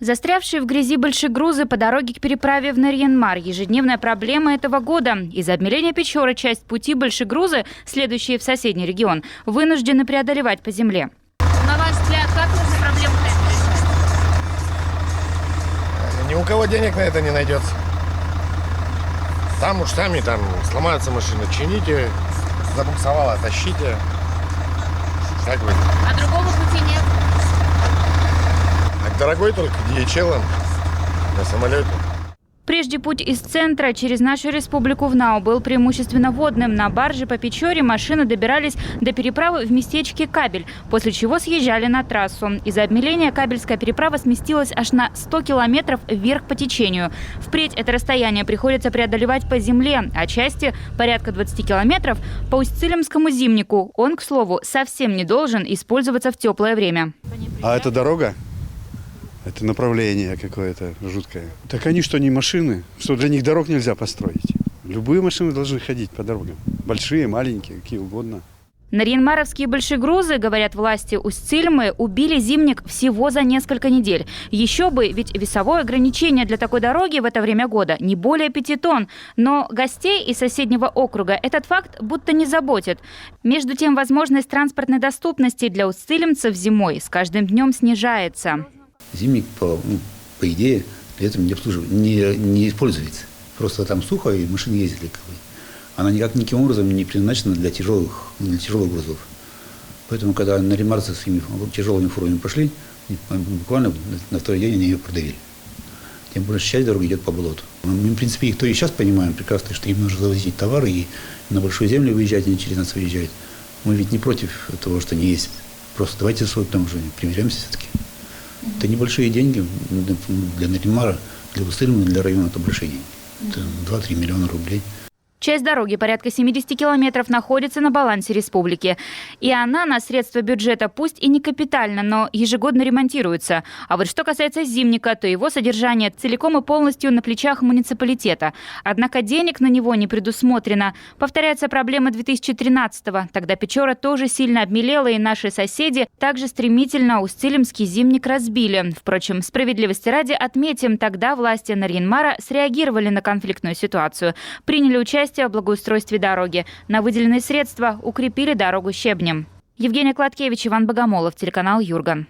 Застрявшие в грязи большегрузы по дороге к переправе в Нарьян-Мар – ежедневная проблема этого года. Из-за обмеления Печоры часть пути большегрузы, следующие в соседний регион, вынуждены преодолевать по земле. На ваш взгляд, как нужно проблему решать? Ни у кого денег на это не найдется. Там уж сами сломаются машины, чините, забуксовало, тащите. Как вы? А другого пути нет? А дорогой только DHL на самолете. Прежде путь из центра через нашу республику в Нау был преимущественно водным. На барже по Печоре машины добирались до переправы в местечке Кабель, после чего съезжали на трассу. Из-за обмеления Кабельская переправа сместилась аж на 100 километров вверх по течению. Впредь это расстояние приходится преодолевать по земле, а части, порядка 20 километров, по Усть-Цилимскому зимнику. Он, к слову, совсем не должен использоваться в теплое время. А это дорога? Это направление какое-то жуткое. Так они что, не машины? Что для них дорог нельзя построить? Любые машины должны ходить по дорогам. Большие, маленькие, какие угодно. Нарьян-Маровские большегрузы, говорят власти Усть-Цилимы, убили зимник всего за несколько недель. Еще бы, ведь весовое ограничение для такой дороги в это время года не более 5 тонн. Но гостей из соседнего округа этот факт будто не заботит. Между тем, возможность транспортной доступности для усть-цилимцев зимой с каждым днем снижается. Зимник, по идее, для этого не используется. Просто там сухо, и машины ездят легковые. Она никаким образом не предназначена для тяжелых грузов. Поэтому, когда нарьян-марцы с своими тяжелыми фурами пошли, буквально на второй день они ее продавили. Тем более, часть дороги идет по болоту. Мы, в принципе, их то и сейчас понимаем прекрасно, что им нужно завозить товары и на большую землю выезжать, они через нас выезжают. Мы ведь не против того, что они есть. Просто давайте там уже примиримся все-таки. Это небольшие деньги для Нарьян-Мара, для Усть-Цилима, для района это большие деньги. Это 2-3 миллиона рублей. Часть дороги, порядка 70 километров, находится на балансе республики. И она на средства бюджета пусть и не капитально, но ежегодно ремонтируется. А вот что касается зимника, то его содержание целиком и полностью на плечах муниципалитета. Однако денег на него не предусмотрено. Повторяется проблема 2013-го. Тогда Печора тоже сильно обмелела, и наши соседи также стремительно Усть-Цилимский зимник разбили. Впрочем, справедливости ради отметим, тогда власти Нарьян-Мара среагировали на конфликтную ситуацию. Приняли участие в благоустройстве дороги. На выделенные средства укрепили дорогу щебнем. Евгения Кладкевич, Иван Богомолов, телеканал Юрган.